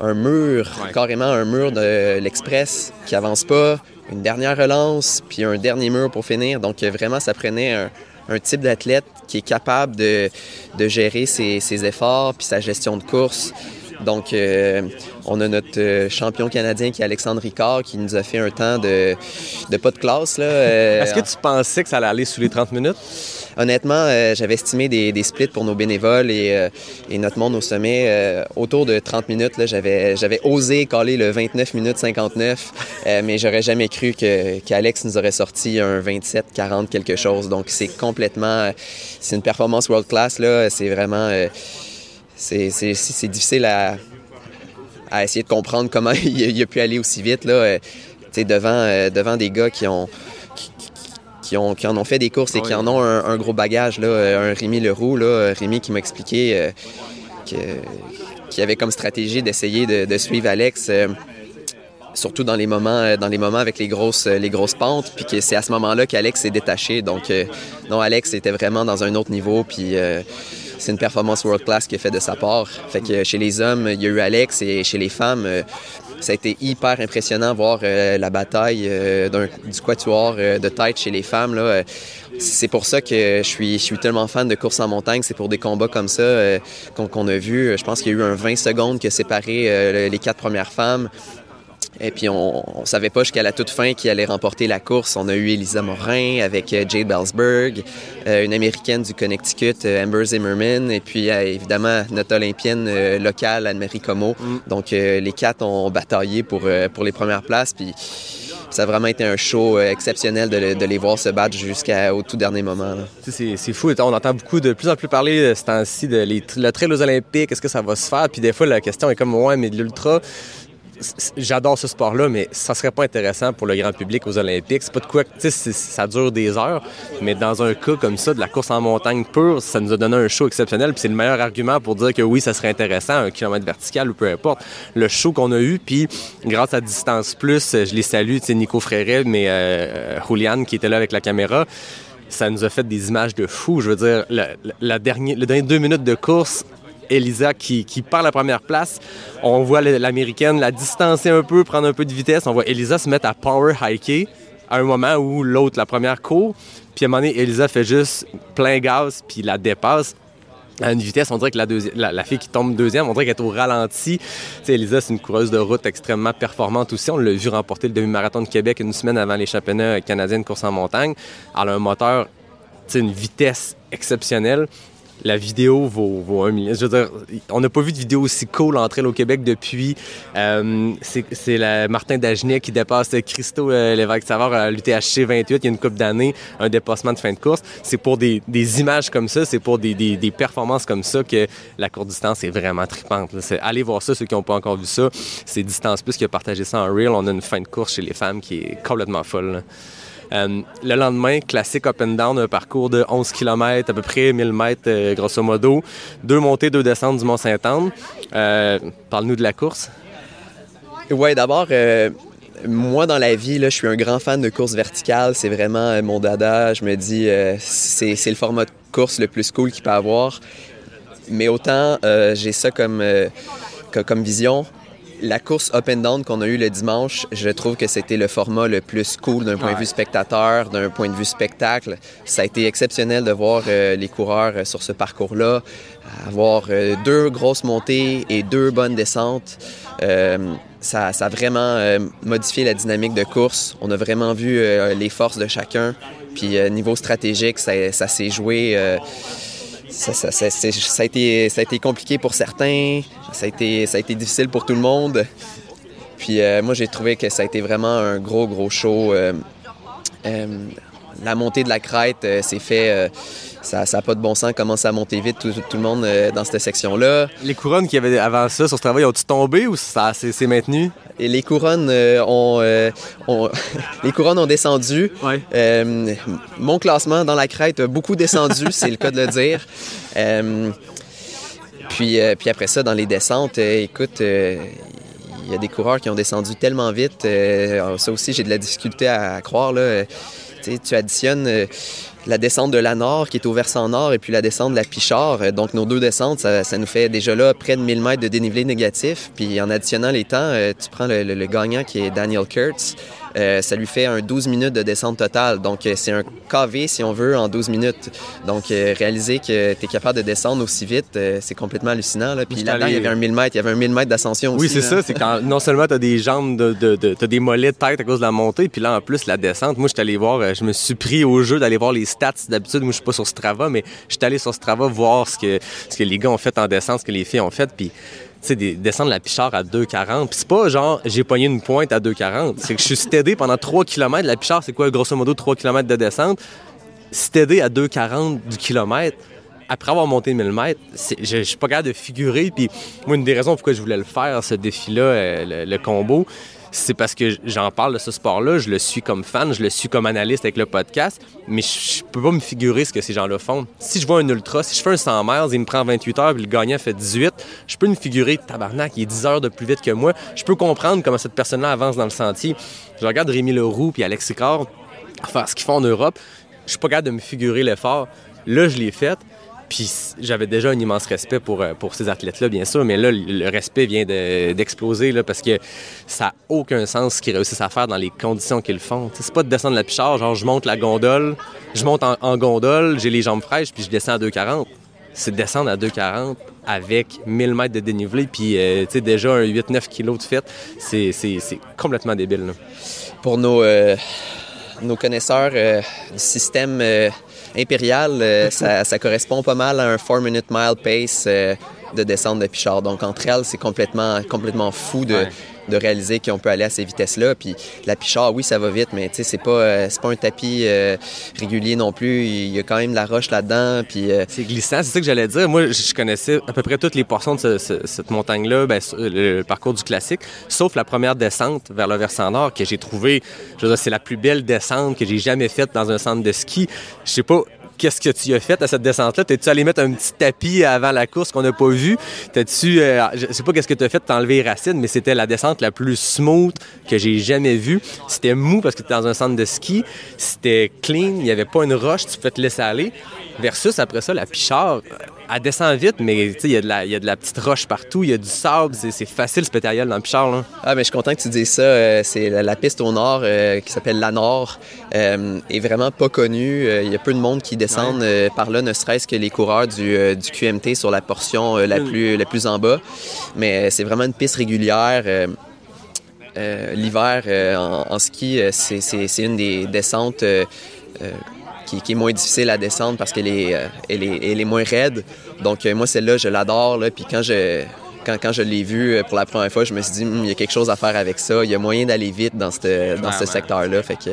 un mur, carrément un mur de l'Express qui avance pas, une dernière relance, puis un dernier mur pour finir. Donc vraiment, ça prenait un type d'athlète qui est capable de gérer ses efforts puis sa gestion de course. Donc, on a notre champion canadien qui est Alexandre Ricard qui nous a fait un temps de pas de classe. Là. Est-ce que tu pensais que ça allait aller sous les 30 minutes? Honnêtement, j'avais estimé des splits pour nos bénévoles et notre monde au sommet autour de 30 minutes. Là, j'avais osé caler le 29 minutes 59, mais j'aurais jamais cru qu'Alex nous aurait sorti un 27-40 quelque chose. Donc, c'est une performance world class. Là. C'est vraiment... C'est difficile à essayer de comprendre comment il a pu aller aussi vite là, devant des gars qui en ont fait des courses et qui en ont un gros bagage. Là, un Rémi Leroux, là, Rémi qui m'a expliqué qui avait comme stratégie d'essayer de suivre Alex surtout dans les moments avec les grosses pentes, puis que c'est à ce moment-là qu'Alex s'est détaché. Donc, non, Alex était vraiment dans un autre niveau, puis c'est une performance world class qu'il a fait de sa part. Fait que chez les hommes, il y a eu Alex, et chez les femmes, ça a été hyper impressionnant de voir la bataille du quatuor de tête chez les femmes, là. C'est pour ça que je suis tellement fan de course en montagne. C'est pour des combats comme ça qu'on a vu. Je pense qu'il y a eu un 20 secondes qui a séparé les 4 premières femmes. Et puis, on savait pas jusqu'à la toute fin qui allait remporter la course. On a eu Elisa Morin avec Jade Belsberg, une Américaine du Connecticut, Amber Zimmerman, et puis évidemment notre Olympienne locale, Anne-Marie Comeau. Donc, les 4 ont bataillé pour les premières places. Puis, ça a vraiment été un show exceptionnel de les voir se battre jusqu'au tout dernier moment. C'est fou. On entend de plus en plus parler ce temps-ci de le trail aux Olympiques. Est-ce que ça va se faire? Puis des fois, la question est comme, ouais, mais de l'ultra... J'adore ce sport-là, mais ça serait pas intéressant pour le grand public aux Olympiques. C'est pas de quoi, tu sais, ça dure des heures, mais dans un cas comme ça, de la course en montagne pure, ça nous a donné un show exceptionnel, puis c'est le meilleur argument pour dire que oui, ça serait intéressant, 1 kilomètre vertical ou peu importe. Le show qu'on a eu, puis grâce à Distance Plus, je les salue, tu sais, Nico Fréret, mais Juliane qui était là avec la caméra, ça nous a fait des images de fou. Je veux dire, le dernier 2 minutes de course, Elisa qui perd la première place. On voit l'Américaine la distancer un peu, prendre un peu de vitesse. On voit Elisa se mettre à power hiker à un moment où l'autre, la première, court. Puis à un moment donné, Elisa fait juste plein gaz puis la dépasse à une vitesse. On dirait que la fille qui tombe deuxième, on dirait qu'elle est au ralenti. Tu sais, Elisa, c'est une coureuse de route extrêmement performante aussi. On l'a vu remporter le demi-marathon de Québec 1 semaine avant les championnats canadiens de course en montagne. Elle a un moteur, tu sais, une vitesse exceptionnelle. La vidéo vaut 1 million. Je veux dire, on n'a pas vu de vidéo aussi cool entre elles au Québec depuis. C'est Martin Dagenet qui dépasse Christo Lévesque-Savard à l'UTHC 28 il y a une couple d'années, un dépassement de fin de course. C'est pour des images comme ça, c'est pour des performances comme ça que la courte distance est vraiment trippante. Allez voir ça, ceux qui n'ont pas encore vu ça. C'est Distance Plus qui a partagé ça en reel. On a une fin de course chez les femmes qui est complètement folle, là. Le lendemain, classique up and down, un parcours de 11 km, à peu près 1000 mètres, grosso modo. 2 montées, 2 descentes du Mont-Saint-Anne. Parle-nous de la course. Oui, d'abord, moi, dans la vie, là, je suis un grand fan de course verticale. C'est vraiment mon dada. Je me dis, c'est le format de course le plus cool qu'il peut avoir. Mais autant, j'ai ça comme vision. La course up and down qu'on a eue le dimanche, je trouve que c'était le format le plus cool d'un point de vue spectateur, d'un point de vue spectacle. Ça a été exceptionnel de voir les coureurs sur ce parcours-là, avoir 2 grosses montées et 2 bonnes descentes. Ça a vraiment modifié la dynamique de course. On a vraiment vu les forces de chacun. Puis niveau stratégique, ça s'est joué... Ça a été compliqué pour certains, ça a été difficile pour tout le monde. Puis moi, j'ai trouvé que ça a été vraiment un gros show. La montée de la crête s'est fait... ça n'a pas de bon sens, commencer à monter vite, tout le monde dans cette section-là. Les couronnes qu'il y avait avant ça sur ce travail, ont-ils tombé ou ça s'est maintenu? Et les couronnes les couronnes ont descendu. Ouais. Mon classement dans la crête a beaucoup descendu, c'est le cas de le dire. Puis après ça, dans les descentes, écoute, il y a des coureurs qui ont descendu tellement vite. Ça aussi, j'ai de la difficulté à croire, là. Tu additionnes la descente de la Nord, qui est au versant nord, et puis la descente de la Pichard. Donc, nos 2 descentes, ça nous fait déjà là près de 1000 mètres de dénivelé négatif. Puis, en additionnant les temps, tu prends le gagnant qui est Daniel Kurtz. Ça lui fait un 12 minutes de descente totale. Donc, c'est un KV, si on veut, en 12 minutes. Donc, réaliser que tu es capable de descendre aussi vite, c'est complètement hallucinant, là. Puis là-dedans, il y avait un 1000 mètres. Il y avait un 1000 mètres d'ascension aussi. Oui, c'est ça. C'est quand non seulement tu as des jambes, tu as des mollets de tête à cause de la montée, puis là, en plus, la descente. Moi, je suis allé voir, je me suis pris au jeu d'aller voir les stats. D'habitude, moi, je suis pas sur Strava, mais je suis allé sur Strava voir ce que les gars ont fait en descente, ce que les filles ont fait, puis... Tu sais, descendre la Pichard à 2,40. Puis c'est pas genre, j'ai pogné une pointe à 2,40. C'est que je suis stédé pendant 3 km. La Pichard, c'est quoi, grosso modo, 3 km de descente? Stédé à 2,40 du kilomètre. Après avoir monté 1000 mètres, je suis pas capable de figurer. Puis moi, une des raisons pourquoi je voulais le faire, ce défi-là, le combo, c'est parce que j'en parle de ce sport-là, je le suis comme fan, je le suis comme analyste avec le podcast, mais je peux pas me figurer ce que ces gens-là font. Si je vois un ultra, si je fais un 100 miles, il me prend 28 heures, puis le gagnant fait 18, je peux me figurer, tabarnak, il est 10 heures de plus vite que moi. Je peux comprendre comment cette personne-là avance dans le sentier. Je regarde Rémi Leroux puis Alex Ricard faire ce qu'ils font en Europe, je suis pas capable de me figurer l'effort. Là, je l'ai fait. Puis j'avais déjà un immense respect pour ces athlètes-là, bien sûr, mais là, le respect vient d'exploser là, parce que ça n'a aucun sens ce qu'ils réussissent à faire dans les conditions qu'ils font. T'sais, c'est pas de descendre la Pichard, genre je monte la gondole, je monte en gondole, j'ai les jambes fraîches, puis je descends à 2,40. C'est de descendre à 2,40 avec 1000 mètres de dénivelé, puis déjà un 8-9 kilos de fête, c'est complètement débile. Là. Pour nos connaisseurs du système... impérial, ça correspond pas mal à un 4-minute mile pace de descente de Pichard. Donc, entre elles, c'est complètement fou de réaliser qu'on peut aller à ces vitesses-là. Puis la Pichard, oui, ça va vite, mais c'est pas un tapis régulier non plus. Il y a quand même de la roche là-dedans. Puis, c'est glissant, c'est ça que j'allais dire. Moi, je connaissais à peu près toutes les portions de cette montagne-là, le parcours du classique, sauf la première descente vers le versant nord que j'ai trouvé, je veux dire, c'est la plus belle descente que j'ai jamais faite dans un centre de ski. Je sais pas... Qu'est-ce que tu as fait à cette descente-là? T'es-tu allé mettre un petit tapis avant la course qu'on n'a pas vu? T'as-tu... je sais pas qu'est-ce que tu as fait de t'enlever les racines, mais c'était la descente la plus smooth que j'ai jamais vue. C'était mou parce que tu étais dans un centre de ski. C'était clean, il n'y avait pas une roche, tu peux te laisser aller. Versus, après ça, la Pichard, elle descend vite, mais il y a de la petite roche partout, il y a du sable, c'est facile ce pétariel dans le Pichard. Là. Ah, mais je suis content que tu dises ça. C'est la piste au nord qui s'appelle la Nord, est vraiment pas connue. Il y a peu de monde qui descendent par là, ne serait-ce que les coureurs du QMT sur la portion la plus en bas. Mais c'est vraiment une piste régulière. L'hiver, en ski, c'est une des descentes... qui est moins difficile à descendre parce qu'elle est moins raide. Donc, moi, celle-là, je l'adore. Là. Puis quand je l'ai vue pour la première fois, je me suis dit, il y a quelque chose à faire avec ça. Il y a moyen d'aller vite dans ce secteur-là. Fait que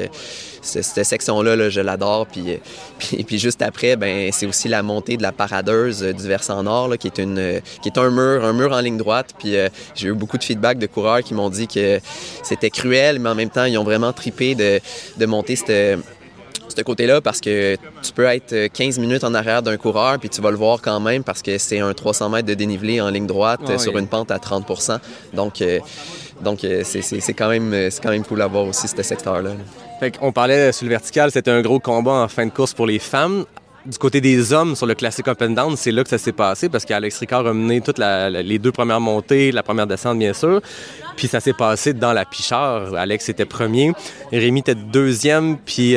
cette section-là, là, je l'adore. Puis juste après, ben c'est aussi la montée de la paradeuse du versant nord, là, qui est un mur en ligne droite. Puis j'ai eu beaucoup de feedback de coureurs qui m'ont dit que c'était cruel, mais en même temps, ils ont vraiment trippé de monter ce côté-là parce que tu peux être 15 minutes en arrière d'un coureur puis tu vas le voir quand même parce que c'est un 300 mètres de dénivelé en ligne droite sur une pente à 30 %. Donc c'est quand même cool à voir aussi ce secteur-là. Fait qu'on parlait sur le vertical, c'était un gros combat en fin de course pour les femmes. Du côté des hommes, sur le classique up and down, c'est là que ça s'est passé parce qu'Alex Ricard a mené toutes les deux premières montées, la première descente, bien sûr. Puis ça s'est passé dans la Pichard. Alex était premier. Rémi était deuxième. Puis,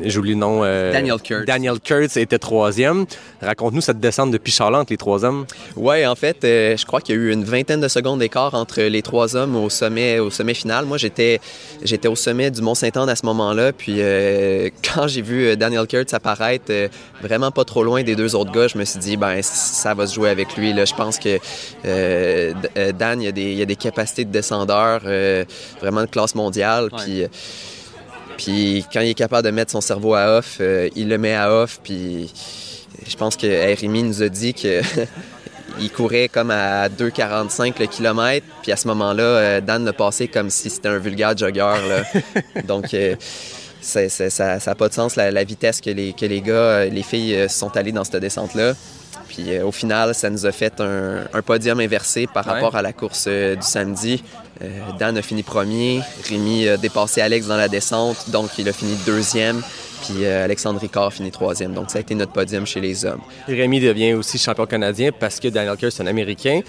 j'oublie le nom. Daniel Kurtz était troisième. Raconte-nous cette descente de Pichard-là entre les trois hommes. Oui, en fait, je crois qu'il y a eu une vingtaine de secondes d'écart entre les trois hommes au sommet final. Moi, j'étais au sommet du Mont-Saint-Anne à ce moment-là. Puis, quand j'ai vu Daniel Kurtz apparaître vraiment pas trop loin des deux autres gars, je me suis dit, ben ça va se jouer avec lui. Là. Je pense que Dan, il y a des capacités de descendeur vraiment de classe mondiale. Ouais. Puis quand il est capable de mettre son cerveau à off, il le met à off. Puis je pense que Rémi nous a dit que il courait comme à 2,45 le kilomètre. Puis à ce moment-là, Dan l'a passé comme si c'était un vulgaire jogger. Là. Donc ça n'a pas de sens la vitesse que les gars, les filles sont allées dans cette descente-là. Puis au final, ça nous a fait un podium inversé par rapport à la course du samedi. Dan a fini premier, Rémi a dépassé Alex dans la descente, donc il a fini deuxième. Puis Alexandre Ricard finit troisième. Donc ça a été notre podium chez les hommes. Rémi devient aussi champion canadien parce que Daniel Kurtz est un Américain.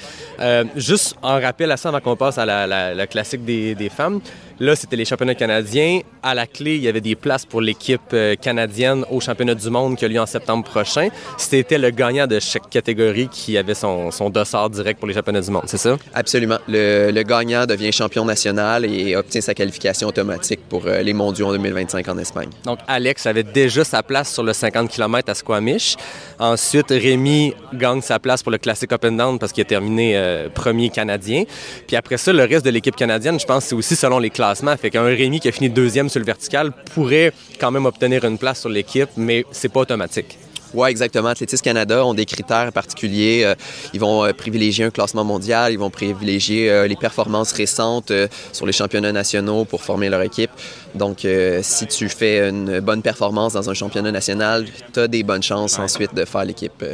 Juste en rappel à ça, avant qu'on passe à la classique des femmes, là, c'était les championnats canadiens. À la clé, il y avait des places pour l'équipe canadienne au championnat du monde qui a lieu en septembre prochain. C'était le gagnant de chaque catégorie qui avait son dossard direct pour les championnats du monde, c'est ça? Absolument. Le gagnant devient champion national et obtient sa qualification automatique pour les mondiaux en 2025 en Espagne. Donc, Alex avait déjà sa place sur le 50 km à Squamish. Ensuite, Rémi gagne sa place pour le Classic Up and Down parce qu'il a terminé premier canadien. Puis après ça, le reste de l'équipe canadienne, je pense que c'est aussi selon les classements. Fait qu'un Rémi qui a fini deuxième sur le vertical pourrait quand même obtenir une place sur l'équipe, mais c'est pas automatique. Oui, exactement. Athlétisme Canada ont des critères particuliers. Ils vont privilégier un classement mondial, ils vont privilégier les performances récentes sur les championnats nationaux pour former leur équipe. Donc, si tu fais une bonne performance dans un championnat national, tu as des bonnes chances ensuite de faire l'équipe.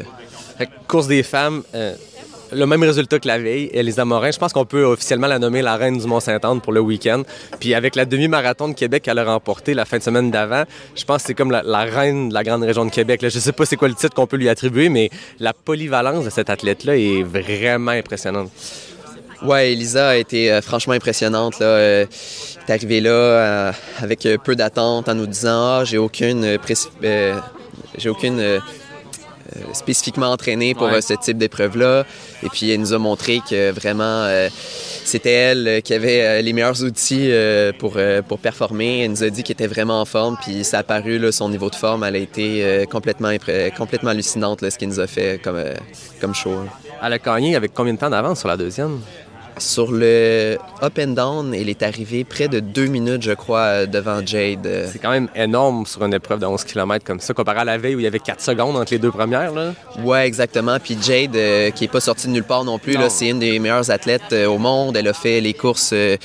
Course des femmes, le même résultat que la veille, Elisa Morin. Je pense qu'on peut officiellement la nommer la reine du Mont-Saint-Anne pour le week-end. Puis avec la demi-marathon de Québec qu'elle a remporté la fin de semaine d'avant, je pense que c'est comme la reine de la grande région de Québec. Là, je sais pas c'est quoi le titre qu'on peut lui attribuer, mais la polyvalence de cette athlète-là est vraiment impressionnante. Oui, Elisa a été franchement impressionnante. Elle est arrivée là avec peu d'attente en nous disant « j'ai aucune spécifiquement entraînée pour ce type d'épreuve-là. » Et puis, elle nous a montré que vraiment, c'était elle qui avait les meilleurs outils pour performer. Elle nous a dit qu'elle était vraiment en forme, puis ça a paru, là, son niveau de forme, elle a été complètement hallucinante, là, ce qu'elle nous a fait comme show. Elle a gagné avec combien de temps d'avance sur la deuxième? Sur le up and down, elle est arrivée près de 2 minutes, je crois, devant Jade. C'est quand même énorme sur une épreuve de 11 km comme ça, comparé à la veille où il y avait 4 secondes entre les deux premières. Oui, exactement. Puis Jade, qui n'est pas sortie de nulle part non plus, là, c'est une des meilleures athlètes au monde. Elle a fait les courses de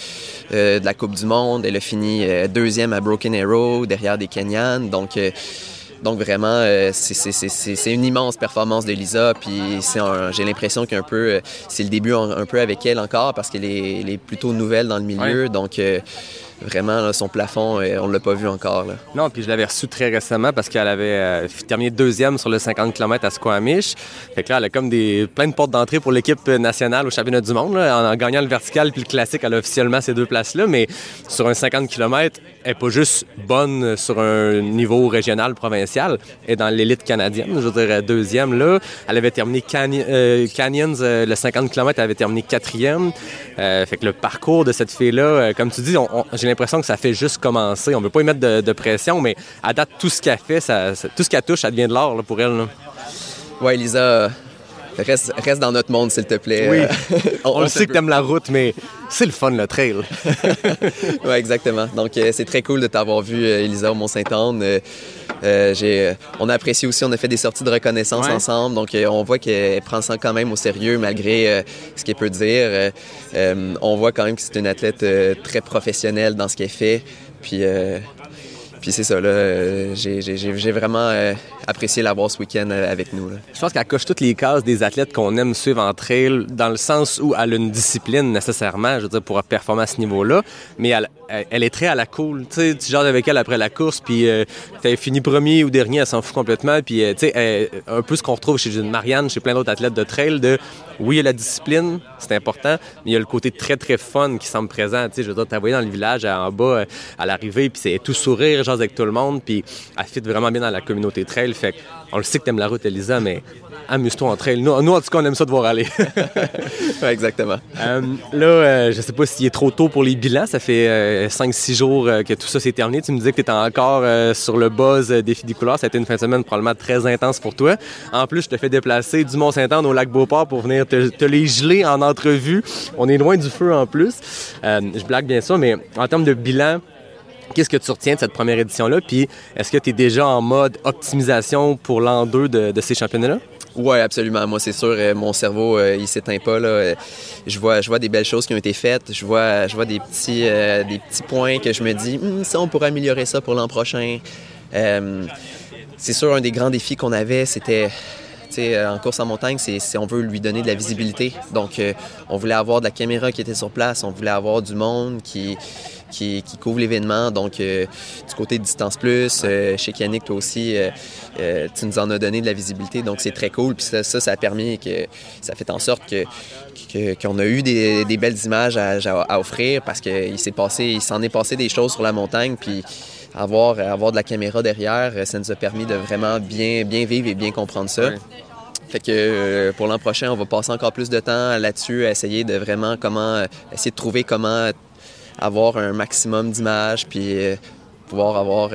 la Coupe du Monde. Elle a fini deuxième à Broken Arrow, derrière des Kenyans. Donc vraiment, c'est une immense performance d'Elisa. Puis j'ai l'impression qu'un peu, c'est le début un peu avec elle encore parce qu'elle est plutôt nouvelle dans le milieu. Ouais. Donc vraiment, là, son plafond, on ne l'a pas vu encore. Là. Non, puis je l'avais reçue très récemment parce qu'elle avait terminé deuxième sur le 50 km à Squamish. Fait que là, elle a comme plein de portes d'entrée pour l'équipe nationale au championnat du monde. Là. En gagnant le vertical puis le classique, elle a officiellement ces 2 places-là. Mais sur un 50 km, elle n'est pas juste bonne sur un niveau régional, provincial. Elle est dans l'élite canadienne, je veux dire, deuxième. Là. Elle avait terminé Canyons, le 50 km, elle avait terminé 4e. Fait que le parcours de cette fille-là, comme tu dis, j'ai l'impression que ça fait juste commencer. On ne veut pas y mettre de pression, mais à date, tout ce qu'elle fait, tout ce qu'elle touche, ça devient de l'or là, pour elle. Oui, Elisa, reste dans notre monde, s'il te plaît. Oui, on le sait que t'aimes la route, mais c'est le fun, le trail. Oui, exactement. Donc, c'est très cool de t'avoir vu, Elisa, au Mont-Saint-Anne. On a apprécié aussi, on a fait des sorties de reconnaissance ensemble. Donc, on voit qu'elle prend ça quand même au sérieux, malgré ce qu'elle peut dire. On voit quand même que c'est une athlète très professionnelle dans ce qu'elle fait. Puis c'est ça, là, j'ai vraiment apprécié l'avoir ce week-end avec nous. Là. Je pense qu'elle coche toutes les cases des athlètes qu'on aime suivre en trail, dans le sens où elle a une discipline nécessairement, je veux dire, pour performer à ce niveau-là, mais elle est très à la cool. Tu sais, tu jases avec elle après la course, puis t'as fini premier ou dernier, elle s'en fout complètement, puis tu sais, un peu ce qu'on retrouve chez Marianne, chez plein d'autres athlètes de trail, oui, il y a la discipline, c'est important, mais il y a le côté très, très fun qui semble présent. Tu sais, je veux dire, t'as voyé dans le village, en bas, à l'arrivée, puis c'est tout sourire, jase avec tout le monde, puis elle fit vraiment bien dans la communauté trail. Fait qu'on le sait que t'aimes la route, Elisa, mais amuse-toi en trail. Nous, en tout cas, on aime ça de voir aller. Oui, exactement. Là, je sais pas s'il est trop tôt pour les bilans. Ça fait 5-6 jours que tout ça s'est terminé. Tu me disais que tu étais encore sur le buzz Défi des couleurs. Ça a été une fin de semaine probablement très intense pour toi. En plus, je te fais déplacer du Mont-Saint-Anne au Lac-Beauport pour venir te les geler en entrevue. On est loin du feu en plus. Je blague bien ça, mais en termes de bilan, qu'est-ce que tu retiens de cette première édition-là? Puis est-ce que tu es déjà en mode optimisation pour l'an 2 de ces championnats-là? Oui, absolument. Moi, c'est sûr, mon cerveau, il s'éteint pas. Là. Je vois des belles choses qui ont été faites. Je vois des petits points que je me dis, ça, on pourrait améliorer ça pour l'an prochain. C'est sûr, un des grands défis qu'on avait, c'était... en course en montagne, on veut lui donner de la visibilité. Donc, on voulait avoir de la caméra qui était sur place. On voulait avoir du monde qui couvre l'événement. Donc, du côté de Distance Plus, chez Yannick, toi aussi, tu nous en as donné de la visibilité. Donc, c'est très cool. Puis ça a permis ça a fait en sorte qu'on a eu des belles images à offrir parce qu'il s'en est passé des choses sur la montagne. Puis, avoir de la caméra derrière, ça nous a permis de vraiment bien vivre et bien comprendre ça. Oui. Fait que pour l'an prochain, on va passer encore plus de temps là-dessus à essayer de vraiment essayer de trouver comment avoir un maximum d'images puis pouvoir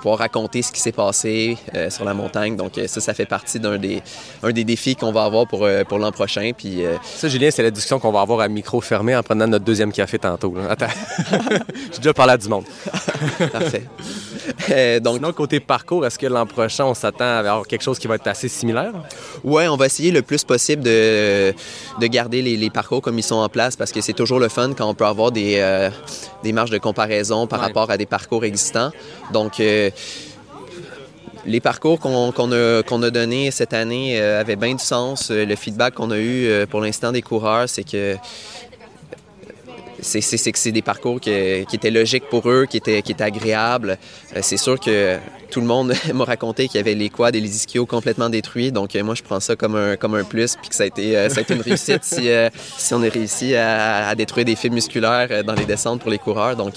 raconter ce qui s'est passé sur la montagne. Donc ça fait partie un des défis qu'on va avoir pour l'an prochain. Puis, ça, Julien, c'est la discussion qu'on va avoir à micro fermé en prenant notre deuxième café tantôt. Là. Attends, j'ai déjà parlé à du monde. Parfait. Donc, sinon, côté parcours, est-ce que l'an prochain, on s'attend à avoir quelque chose qui va être assez similaire? Oui, on va essayer le plus possible de garder les parcours comme ils sont en place parce que c'est toujours le fun quand on peut avoir des marges de comparaison par rapport à des parcours existants. Donc, les parcours qu'on a donnés cette année avaient bien du sens. Le feedback qu'on a eu pour l'instant des coureurs, c'est que c'est des parcours qui étaient logiques pour eux, qui étaient agréables. C'est sûr que tout le monde m'a raconté qu'il y avait les quads et les ischios complètement détruits. Donc moi, je prends ça comme un plus, puis que ça a été une réussite si on a réussi à détruire des fibres musculaires dans les descentes pour les coureurs. Donc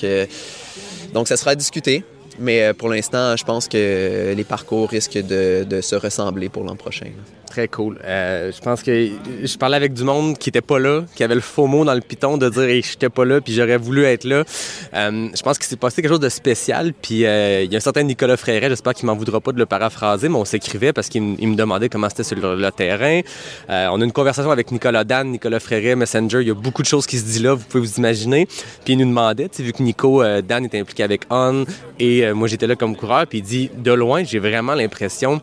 ça sera à discuter. Mais pour l'instant, je pense que les parcours risquent de se ressembler pour l'an prochain. Très cool. Je pense que je parlais avec du monde qui n'était pas là, qui avait le faux mot dans le piton de dire hey, « je n'étais pas là, puis j'aurais voulu être là ». Je pense qu'il s'est passé quelque chose de spécial, puis il y a un certain Nicolas Fréret, j'espère qu'il ne m'en voudra pas de le paraphraser, mais on s'écrivait parce qu'il me demandait comment c'était sur le terrain. On a une conversation avec Nicolas Dan, Nicolas Fréret, Messenger, il y a beaucoup de choses qui se disent là, vous pouvez vous imaginer. Puis il nous demandait, vu que Nico Dan était impliqué avec On, et moi j'étais là comme coureur, puis il dit « de loin, j'ai vraiment l'impression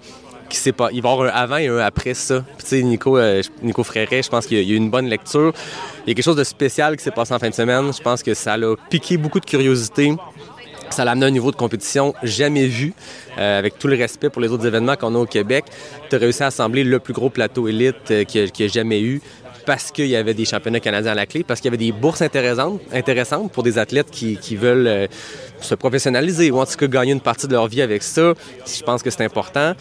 il va y avoir un avant et un après ça. » Puis tu sais, Nico Fréret, je pense qu'il y a eu une bonne lecture. Il y a quelque chose de spécial qui s'est passé en fin de semaine. Je pense que ça l'a piqué beaucoup de curiosité. Ça l'a amené à un niveau de compétition jamais vu, avec tout le respect pour les autres événements qu'on a au Québec. Tu as réussi à assembler le plus gros plateau élite qu'il y a jamais eu, parce qu'il y avait des championnats canadiens à la clé, parce qu'il y avait des bourses intéressantes pour des athlètes qui veulent se professionnaliser ou en tout cas gagner une partie de leur vie avec ça. Je pense que c'est important.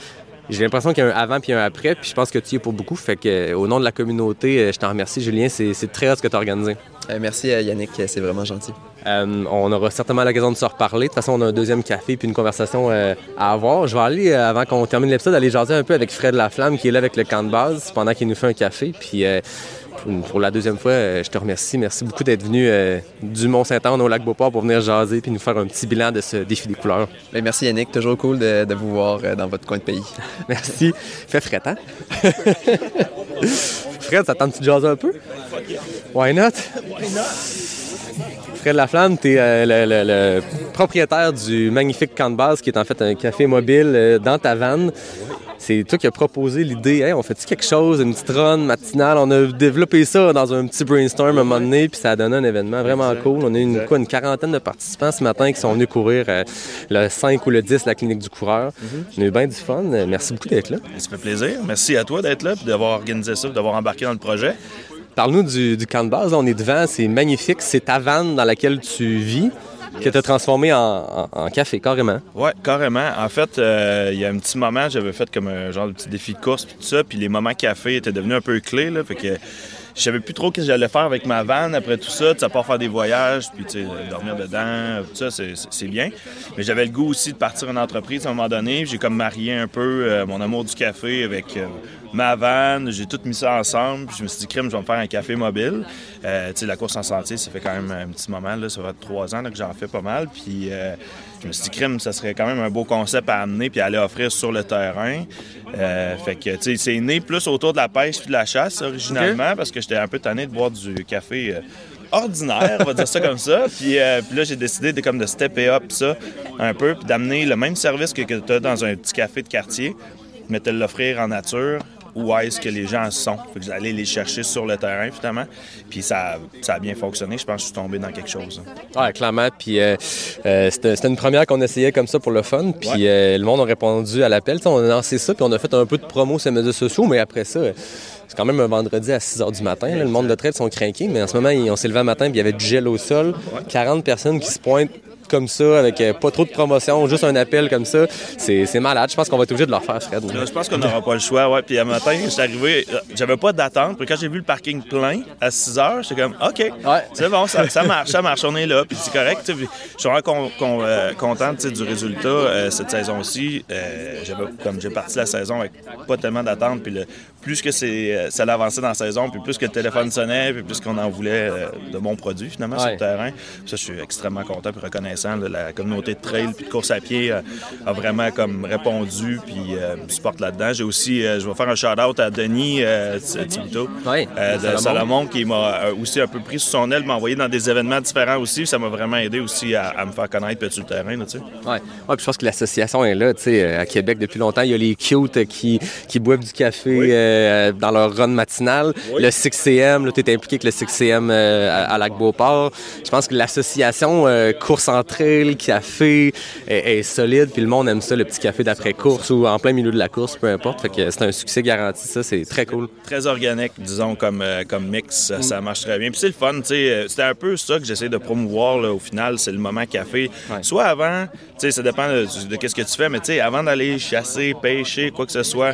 J'ai l'impression qu'il y a un avant puis un après, puis je pense que tu y es pour beaucoup. Fait que au nom de la communauté, je t'en remercie, Julien. C'est très hot ce que tu as organisé. Merci Yannick, c'est vraiment gentil. On aura certainement l'occasion de se reparler. De toute façon, on a un deuxième café puis une conversation à avoir. Je vais aller, avant qu'on termine l'épisode, aller jaser un peu avec Fred Laflamme qui est là avec le camp de base pendant qu'il nous fait un café. Puis pour la deuxième fois, je te remercie. Merci beaucoup d'être venu du Mont-Saint-Anne au Lac-Beauport pour venir jaser puis nous faire un petit bilan de ce défi des couleurs. Bien, merci Yannick, toujours cool de vous voir dans votre coin de pays. Merci. Fait fret, hein? Fred, ça tente-tu de jaser un peu? Why not? Fred Laflamme, tu es le propriétaire du magnifique camp de base qui est en fait un café mobile dans ta vanne. C'est toi qui as proposé l'idée, hey, on fait-tu quelque chose, une petite run matinale? On a développé ça dans un petit brainstorm à un moment donné, puis ça a donné un événement vraiment cool. On a eu une quarantaine de participants ce matin qui sont venus courir le 5 ou le 10 la clinique du coureur. On a eu bien du fun. Merci beaucoup d'être là. Ça fait plaisir. Merci à toi d'être là et d'avoir organisé ça, d'avoir embarqué dans le projet. Parle-nous du camp de base. On est devant, c'est magnifique. C'est ta vanne dans laquelle tu vis. Que tu as transformé en café, carrément. Oui, carrément. En fait, il y a un petit moment, j'avais fait comme un genre de petit défi de course puis tout ça, puis les moments café étaient devenus un peu clés, là, fait que je savais plus trop ce que j'allais faire avec ma vanne après tout ça, à part faire des voyages, puis dormir dedans, tout ça, c'est bien. Mais j'avais le goût aussi de partir une entreprise à un moment donné. J'ai comme marié un peu mon amour du café avec ma vanne. J'ai tout mis ça ensemble. Puis je me suis dit, crème, je vais me faire un café mobile. La course en sentier, ça fait quand même un petit moment, là, ça va être 3 ans là, que j'en fais pas mal. Puis je me suis dit, crème, ça serait quand même un beau concept à amener puis à aller offrir sur le terrain. Fait que, tu sais, c'est né plus autour de la pêche puis de la chasse, originalement, parce que j'étais un peu tanné de boire du café ordinaire, on va dire ça comme ça. Puis là, j'ai décidé de stepper up ça un peu, puis d'amener le même service que tu as dans un petit café de quartier, mais de l'offrir en nature, où est-ce que les gens sont. Fait que j'allais les chercher sur le terrain, finalement. Puis ça a bien fonctionné. Je pense que je suis tombé dans quelque chose. Oui, clairement. Puis c'était une première qu'on essayait comme ça pour le fun. Puis le monde a répondu à l'appel. T'sais, on a lancé ça, puis on a fait un peu de promo sur les médias sociaux. Mais après ça, c'est quand même un vendredi à 6 h du matin. Là, le monde de trail sont craqués. Mais en ce moment, on s'est levé le matin, puis il y avait du gel au sol. 40 personnes qui se pointent comme ça, avec pas trop de promotion, juste un appel comme ça. C'est malade. Je pense qu'on va être obligé de leur faire, Fred. Je pense qu'on n'aura pas le choix, ouais. Puis un matin, je suis arrivé, j'avais pas d'attente. Puis quand j'ai vu le parking plein à 6 h, j'étais comme, OK, c'est bon, ça marche, on est là. Puis c'est correct. Je suis vraiment content du résultat cette saison-ci. J'ai parti la saison avec pas tellement d'attente. Puis plus que ça allait avancer dans la saison, puis plus que le téléphone sonnait, puis plus qu'on en voulait de bons produits, finalement, sur le terrain. Puis ça, je suis extrêmement content et reconnaissant intéressant. Là. La communauté de trail puis de course à pied a vraiment comme répondu puis me supporte là-dedans. J'ai aussi, je vais faire un shout-out à Denis Thibodeau de Salomon qui m'a aussi un peu pris sous son aile, m'a envoyé dans des événements différents aussi. Ça m'a vraiment aidé aussi à me faire connaître puis sur le terrain. Là, puis je pense que l'association est là. À Québec, depuis longtemps, il y a les Cute qui boivent du café dans leur run matinale. Le 6cm, tu es impliqué avec le 6cm à Lac-Beauport. Je pense que l'association course en trail, café est solide, puis le monde aime ça, le petit café d'après-course ou en plein milieu de la course, peu importe. Fait que c'est un succès garanti, ça, c'est très cool. Très organique, disons, comme mix, ça marche très bien. Puis c'est le fun, tu sais, c'était un peu ça que j'essaie de promouvoir, là, au final, c'est le moment café. Soit avant, tu sais, ça dépend de qu'est-ce que tu fais, mais tu sais, avant d'aller chasser, pêcher, quoi que ce soit,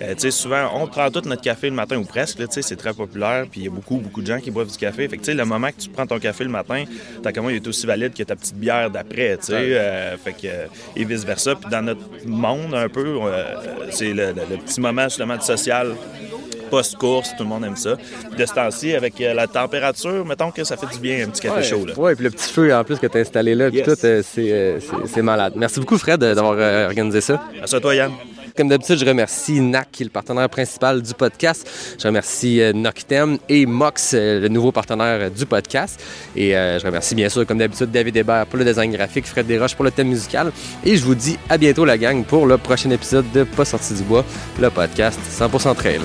tu sais, souvent, on prend tout notre café le matin ou presque, tu sais, c'est très populaire, puis il y a beaucoup de gens qui boivent du café. Fait que, tu sais, le moment que tu prends ton café le matin, tant qu'à moi, il est aussi valide que ta petite bière d'après, tu sais, fait que, et vice-versa. Puis dans notre monde, un peu, c'est le petit moment, justement, de social, post-course, tout le monde aime ça. De ce temps-ci, avec la température, mettons que ça fait du bien, un petit café chaud. Oui, puis le petit feu, en plus, que tu as installé là, puis tout, c'est malade. Merci beaucoup, Fred, d'avoir organisé ça. Merci à toi, Yann. Comme d'habitude, je remercie NAC, qui est le partenaire principal du podcast. Je remercie Noctem et Mox, le nouveau partenaire du podcast. Et je remercie bien sûr, comme d'habitude, David Hébert pour le design graphique, Fred Desroches pour le thème musical. Et je vous dis à bientôt, la gang, pour le prochain épisode de Pas sorti du bois, le podcast 100% trail.